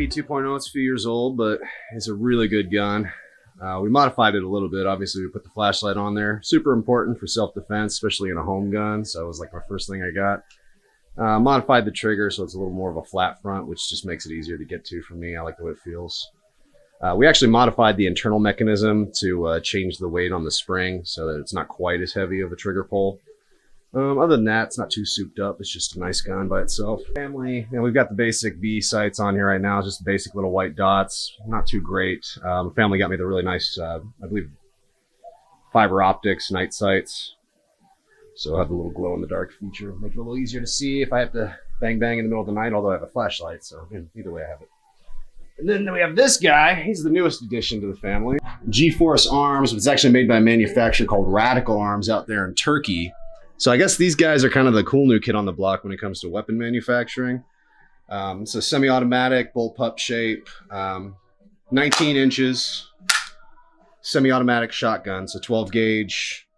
MP 2.0. It's a few years old, but it's a really good gun. We modified it a little bit. Obviously, we put the flashlight on there. Super important for self-defense, especially in a home gun. So it was like my first thing I got. Modified the trigger so it's a little more of a flat front, which just makes it easier to get to for me. I like the way it feels. We actually modified the internal mechanism to change the weight on the spring so that it's not quite as heavy of a trigger pull. Other than that, it's not too souped up. It's just a nice gun by itself. Family, we've got the basic B sights on here right now, just basic little white dots. Not too great. Family got me the really nice, I believe, fiber optics night sights. So I have the little glow in the dark feature. Make it a little easier to see if I have to bang in the middle of the night, although I have a flashlight. So either way I have it. And then we have this guy. He's the newest addition to the family. G-Force Arms. It's actually made by a manufacturer called Radical Arms out there in Turkey. So I guess these guys are kind of the cool new kid on the block when it comes to weapon manufacturing. It's a semi-automatic bullpup shape, 19 inches, semi-automatic shotgun, so 12 gauge.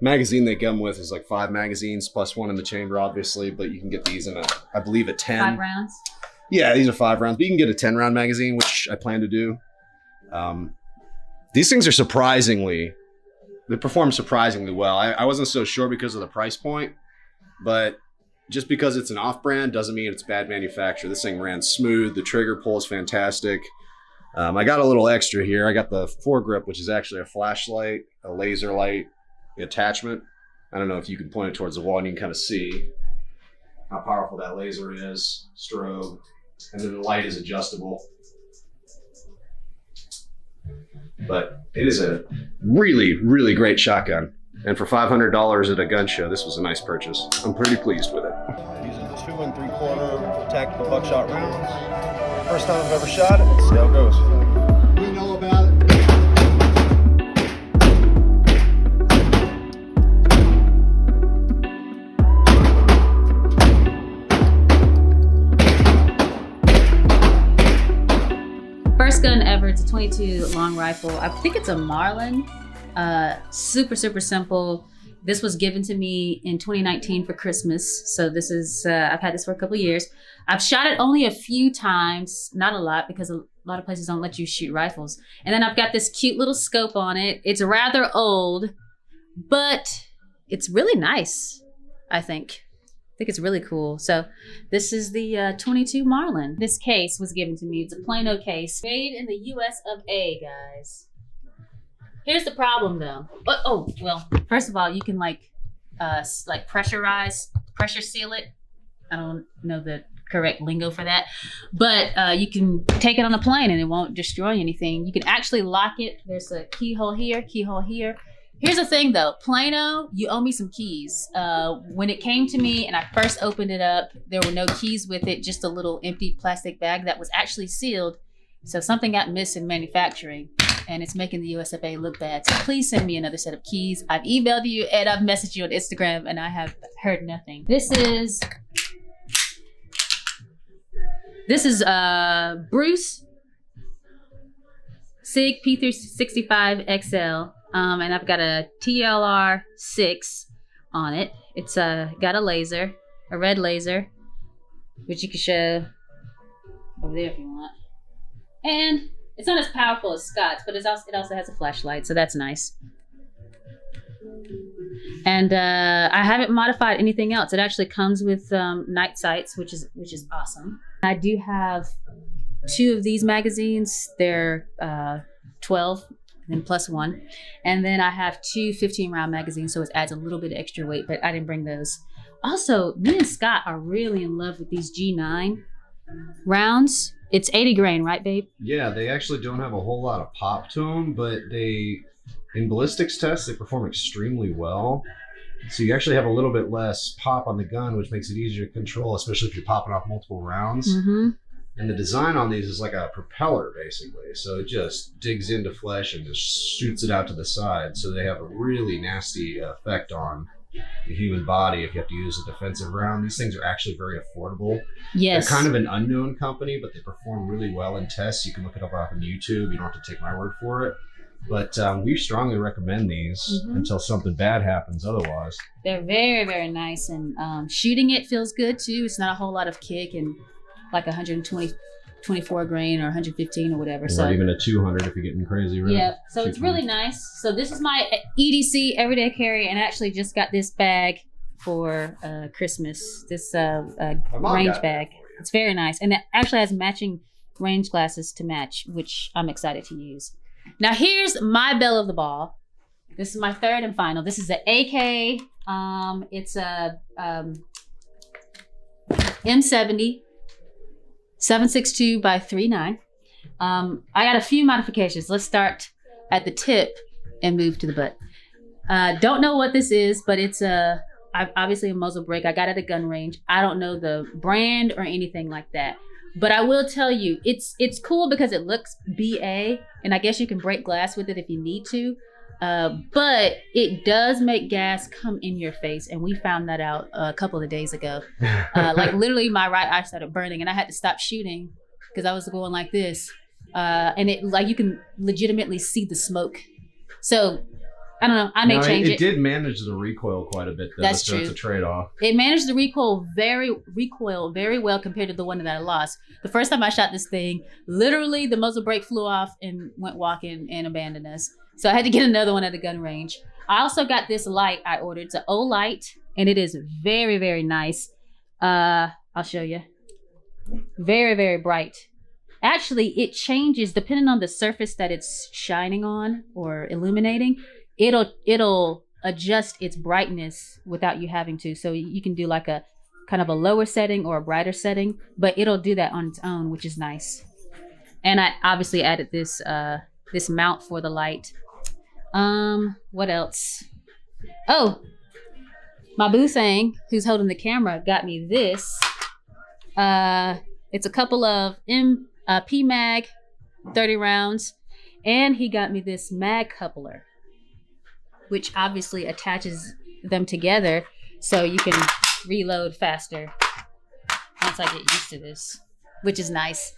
Magazine they come with is like 5 magazines plus 1 in the chamber, obviously, but you can get these in I believe a 10. 5 rounds? Yeah, these are 5 rounds, but you can get a 10 round magazine, which I plan to do. These things are they perform surprisingly well. I wasn't so sure because of the price point, but just because it's an off-brand doesn't mean it's bad manufacture. This thing ran smooth. The trigger pull is fantastic. I got a little extra here. I got the foregrip, which is actually a flashlight, a laser light attachment. I don't know if you can point it towards the wall and you can kind of see how powerful that laser is. Strobe. And then the light is adjustable. But it is a really, really great shotgun. And for $500 at a gun show, this was a nice purchase. I'm pretty pleased with it. Using the 2 3/4 tactical buckshot rounds. First time I've ever shot it. Let's see how it goes. We know about it. First gun ever. It's a 22 long rifle. I think it's a Marlin. Super simple. This was given to me in 2019 for Christmas. So this is, I've had this for a couple of years. I've shot it only a few times, not a lot, because a lot of places don't let you shoot rifles. And then I've got this cute little scope on it. It's rather old, but it's really nice, I think. I think it's really cool. So this is the 22 Marlin. This case was given to me. It's a Plano case. Made in the US of A, guys. Here's the problem though. Well, first of all, you can like pressure seal it. I don't know the correct lingo for that, but you can take it on a plane and it won't destroy anything. You can actually lock it. There's a keyhole here, keyhole here. Here's the thing though, Plano, you owe me some keys. When it came to me and I first opened it up, there were no keys with it, just a little empty plastic bag that was actually sealed. So something got missed in manufacturing and it's making the US of A look bad. So please send me another set of keys. I've emailed you and I've messaged you on Instagram and I have heard nothing. This is Bruce SIG P365 XL. And I've got a TLR 6 on it. It's got a laser, a red laser, which you can show over there if you want. And it's not as powerful as Scott's, but it also has a flashlight, so that's nice. And I haven't modified anything else. It actually comes with night sights, which is awesome. I do have 2 of these magazines. They're 12. And then plus 1. And then I have 2 15-round magazines, so it adds a little bit of extra weight, but I didn't bring those. Also, me and Scott are really in love with these G9 rounds. It's 80 grain, right, babe? Yeah, they actually don't have a whole lot of pop to them, but in ballistics tests, they perform extremely well. So you actually have a little bit less pop on the gun, which makes it easier to control, especially if you're popping off multiple rounds. Mm-hmm. And the design on these is like a propeller, basically. So it just digs into flesh and just shoots it out to the side. So they have a really nasty effect on the human body if you have to use a defensive round. These things are actually very affordable. Yes. They're kind of an unknown company, but they perform really well in tests. You can look it up on YouTube. You don't have to take my word for it. But we strongly recommend these until something bad happens otherwise. They're very, very nice. And shooting it feels good, too. It's not a whole lot of kick and like 120 24 grain or 115 or whatever. Or So even a 200 if you're getting crazy, right? yeah, so it's really nice. So this is my EDC everyday carry, and I actually just got this bag for Christmas. This range bag. It's very nice, and it actually has matching range glasses to match, which I'm excited to use. Now here's my belle of the ball. This is my third and final. This is the AK. It's a M70 762 by 39. I got a few modifications. Let's start at the tip and move to the butt. Don't know what this is, but it's obviously a muzzle brake. I got it at a gun range. I don't know the brand or anything like that. But I will tell you, it's cool because it looks BA, and I guess you can break glass with it if you need to. But it does make gas come in your face, and we found that out a couple of days ago. Like literally, my right eye started burning, and I had to stop shooting because I was going like this, and it like you can legitimately see the smoke. So I don't know. I may change it. It did manage the recoil quite a bit, though. That's so true. It's a trade-off. It managed the recoil very well compared to the one that I lost. The first time I shot this thing, literally the muzzle brake flew off and went walking and abandoned us. So I had to get another one at the gun range. I also got this light I ordered. It's an O light, and it is very, very nice. I'll show you. Very, very bright. Actually, it changes depending on the surface that it's shining on or illuminating. It'll adjust its brightness without you having to. So you can do like a kind of a lower setting or a brighter setting, but it'll do that on its own, which is nice. And I obviously added this this mount for the light. What else? Oh, my boo thing, who's holding the camera, got me this. It's a couple of PMag 30 rounds, and he got me this mag coupler, which obviously attaches them together so you can reload faster once I get used to this, which is nice.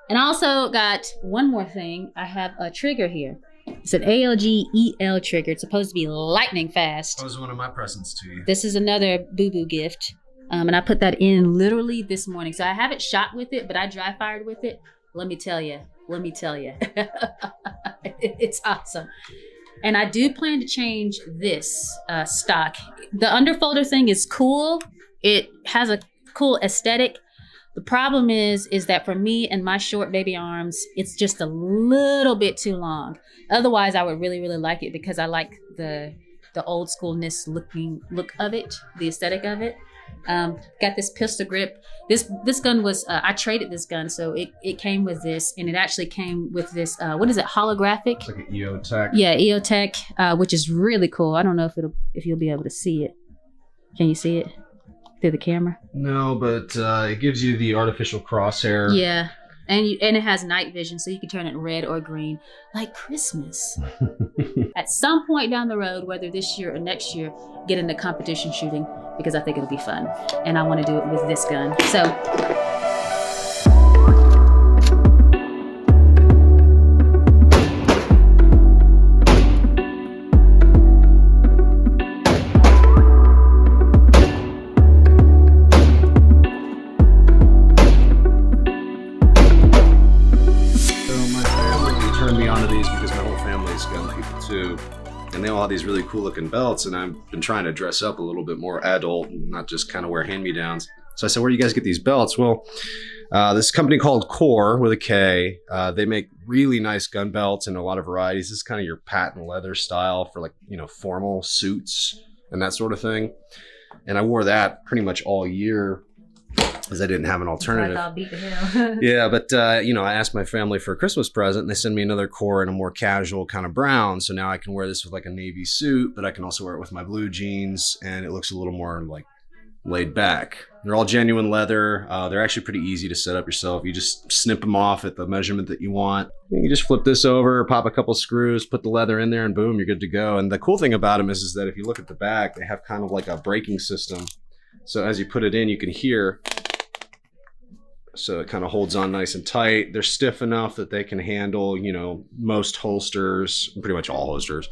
And I also got one more thing. I have a trigger here. It's an ALG EL trigger. It's supposed to be lightning fast. That was one of my presents to you. This is another boo-boo gift. And I put that in literally this morning. So I haven't shot with it, but I dry fired with it. Let me tell you. It's awesome. And I do plan to change this stock. The underfolder thing is cool. It has a cool aesthetic. The problem is that for me and my short baby arms, it's just a little bit too long. Otherwise, I would really, really like it because I like the old schoolness look of it, the aesthetic of it. Got this pistol grip. This gun was I traded this gun, so it came with this, and it actually came with this what is it, holographic? It's like an EOTech. Yeah, EOTech, which is really cool. I don't know if you'll be able to see it. Can you see it through the camera? No, but it gives you the artificial crosshair. Yeah, and it has night vision, so you can turn it red or green, like Christmas. At some point down the road, whether this year or next year, get into competition shooting because I think it'll be fun, and I want to do it with this gun. So. And they all have these really cool looking belts, and I've been trying to dress up a little bit more adult and not just kind of wear hand-me-downs. So I said, where do you guys get these belts? Well, this company called Core with a K, they make really nice gun belts in a lot of varieties. This is kind of your patent leather style for like, formal suits and that sort of thing. And I wore that pretty much all year because I didn't have an alternative. I'll beat the hell. Yeah, but I asked my family for a Christmas present, and they sent me another Core in a more casual kind of brown. So now I can wear this with like a navy suit, but I can also wear it with my blue jeans, and it looks a little more like laid back. They're all genuine leather. They're actually pretty easy to set up yourself. You just snip them off at the measurement that you want. You just flip this over, pop a couple screws, put the leather in there, and boom, you're good to go. And the cool thing about them is that if you look at the back, they have kind of like a braking system. So as you put it in, you can hear. So it kind of holds on nice and tight. They're stiff enough that they can handle, most holsters, pretty much all holsters.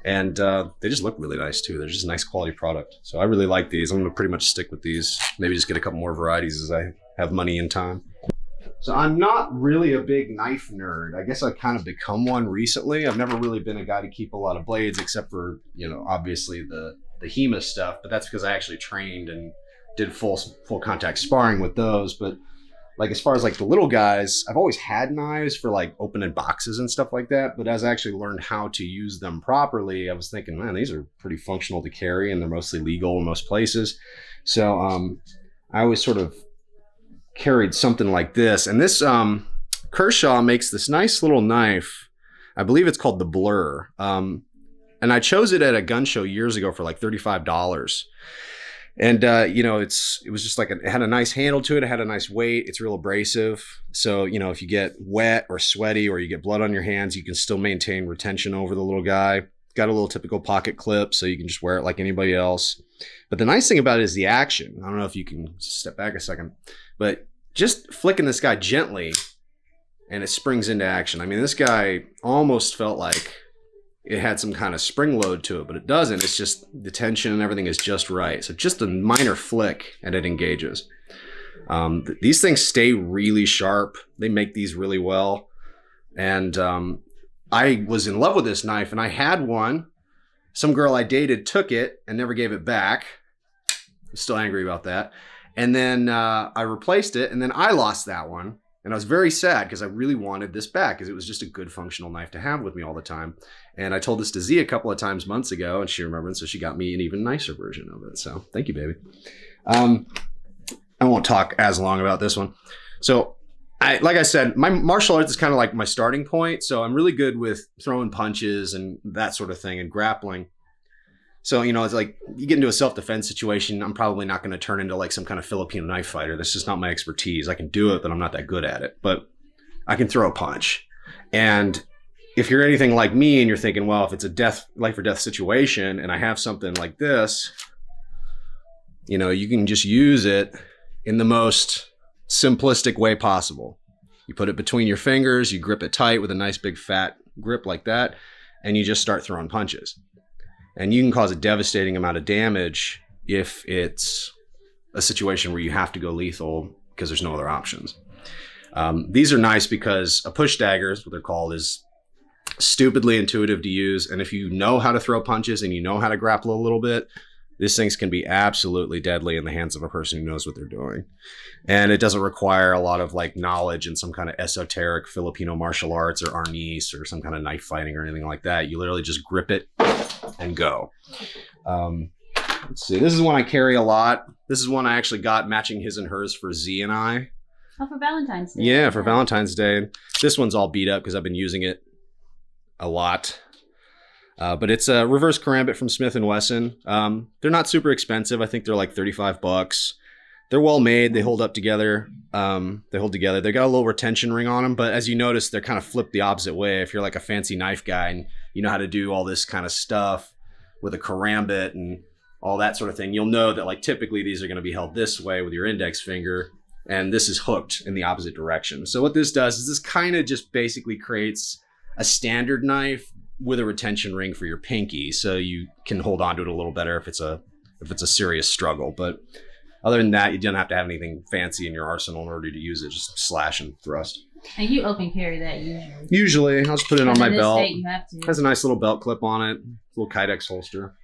And they just look really nice too. They're just a nice quality product. So I really like these. I'm gonna pretty much stick with these. Maybe just get a couple more varieties as I have money and time. So I'm not really a big knife nerd. I guess I've kind of become one recently. I've never really been a guy to keep a lot of blades, except for, you know, obviously the HEMA stuff, but that's because I actually trained and did full contact sparring with those. But like, as far as like the little guys, I've always had knives for like opening boxes and stuff like that. But as I actually learned how to use them properly, I was thinking, man, these are pretty functional to carry and they're mostly legal in most places. So I always sort of carried something like this. And this Kershaw makes this nice little knife. I believe it's called the Blur. And I chose it at a gun show years ago for like $35. And, you know, it was just like, it had a nice handle to it. It had a nice weight. It's real abrasive. So, you know, if you get wet or sweaty or you get blood on your hands, you can still maintain retention over the little guy. Got a little typical pocket clip, so you can just wear it like anybody else. But the nice thing about it is the action. I don't know if you can step back a second, but just flicking this guy gently and it springs into action. I mean, this guy almost felt like it had some kind of spring load to it, but it doesn't. It's just the tension and everything is just right. So just a minor flick and it engages. These things stay really sharp. They make these really well. And I was in love with this knife and I had one. Some girl I dated took it and never gave it back. I'm still angry about that. And then I replaced it and then I lost that one. And I was very sad because I really wanted this back because it was just a good functional knife to have with me all the time. And I told this to Z a couple of times months ago and she remembered, so she got me an even nicer version of it. So thank you, baby. I won't talk as long about this one. So like I said, my martial arts is kind of like my starting point. So I'm really good with throwing punches and that sort of thing and grappling. So, you know, it's like you get into a self-defense situation, I'm probably not going to turn into like some kind of Filipino knife fighter. That's just not my expertise. I can do it, but I'm not that good at it. But I can throw a punch. And if you're anything like me and you're thinking, well, if it's a life or death situation and I have something like this, you know, you can just use it in the most simplistic way possible. You put it between your fingers, you grip it tight with a nice big fat grip like that, and you just start throwing punches. And you can cause a devastating amount of damage if it's a situation where you have to go lethal because there's no other options. These are nice because a push dagger, is what they're called, is stupidly intuitive to use. And if you know how to throw punches and you know how to grapple a little bit, these things can be absolutely deadly in the hands of a person who knows what they're doing. And it doesn't require a lot of like knowledge in some kind of esoteric Filipino martial arts or arnis or some kind of knife fighting or anything like that. You literally just grip it and go. Let's see. This is one I carry a lot. This is one I actually got matching his and hers for Z and I. Oh, for Valentine's Day. Yeah, for Valentine's Day. This one's all beat up because I've been using it a lot. But it's a reverse karambit from Smith & Wesson. They're not super expensive. I think they're like $35. They're well made. They hold up together. They hold together. They got a little retention ring on them, but as you notice, they're kind of flipped the opposite way. If you're like a fancy knife guy and you know how to do all this kind of stuff with a karambit and all that sort of thing, you'll know that like typically these are going to be held this way with your index finger, and this is hooked in the opposite direction. So what this does is this kind of just basically creates a standard knife with a retention ring for your pinky, so you can hold on to it a little better if it's a serious struggle. But other than that, you don't have to have anything fancy in your arsenal in order to use it. Just slash and thrust. And you open carry that usually. Usually, I'll just put it on my belt. State, you have to. It has a nice little belt clip on it, little Kydex holster.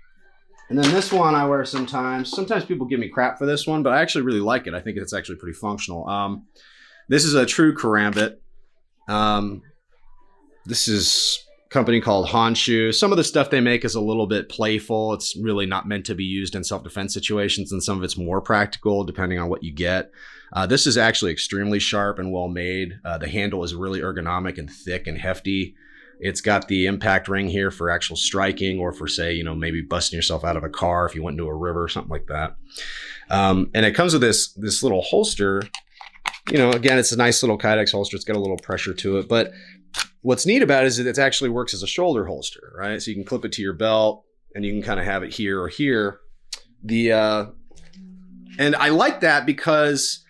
And then this one I wear sometimes. Sometimes people give me crap for this one, but I actually really like it. I think it's actually pretty functional. This is a true karambit. This is a company called Honshu. Some of the stuff they make is a little bit playful. It's really not meant to be used in self-defense situations, and some of it's more practical depending on what you get. This is actually extremely sharp and well made. The handle is really ergonomic and thick and hefty. It's got the impact ring here for actual striking, or for, say, you know, maybe busting yourself out of a car if you went into a river or something like that. And it comes with this little holster. You know, again, it's a nice little Kydex holster. It's got a little pressure to it. But what's neat about it is that it actually works as a shoulder holster, right? So you can clip it to your belt and you can kind of have it here or here. And I like that because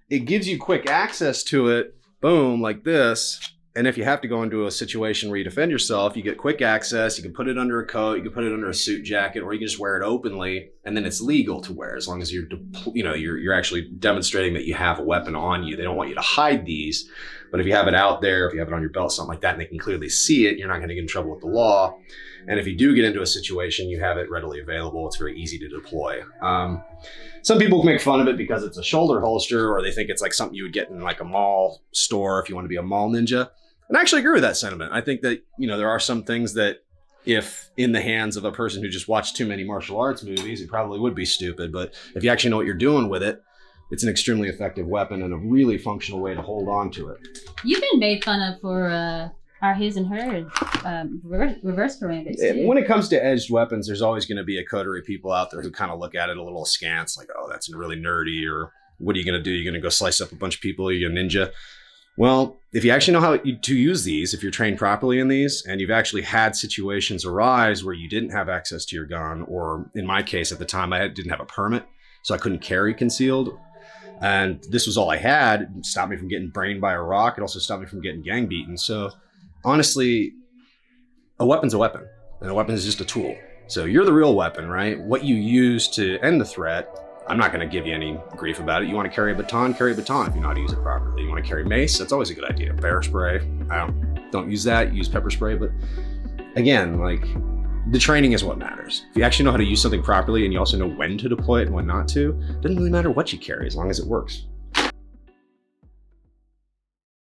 it gives you quick access to it. Boom, like this. And if you have to go into a situation where you defend yourself, you get quick access. You can put it under a coat, you can put it under a suit jacket, or you can just wear it openly, and then it's legal to wear as long as you're actually demonstrating that you have a weapon on you. They don't want you to hide these, but if you have it out there, if you have it on your belt, something like that, and they can clearly see it, you're not going to get in trouble with the law. And if you do get into a situation, you have it readily available. It's very easy to deploy. Some people make fun of it because it's a shoulder holster, or they think it's like something you would get in like a mall store if you want to be a mall ninja. And I actually agree with that sentiment. I think that, there are some things that if in the hands of a person who just watched too many martial arts movies, it probably would be stupid. But if you actually know what you're doing with it, it's an extremely effective weapon and a really functional way to hold on to it. You've been made fun of for our his and her reverse karambits too. When it comes to edged weapons, there's always going to be a coterie of people out there who kind of look at it a little askance, like, oh, that's really nerdy, or what are you going to do? You're going to go slice up a bunch of people? You're a ninja? Well, if you actually know how to use these, if you're trained properly in these, and you've actually had situations arise where you didn't have access to your gun, or in my case at the time, I didn't have a permit, so I couldn't carry concealed. And this was all I had. It stopped me from getting brained by a rock. It also stopped me from getting gang beaten. So honestly, a weapon's a weapon, and a weapon is just a tool. So you're the real weapon, right? What you use to end the threat, I'm not going to give you any grief about it. You want to carry a baton if you know how to use it properly. You want to carry mace, that's always a good idea. Bear spray, I don't use that. Use pepper spray. But again, like, the training is what matters. If you actually know how to use something properly and you also know when to deploy it and when not to, it doesn't really matter what you carry as long as it works.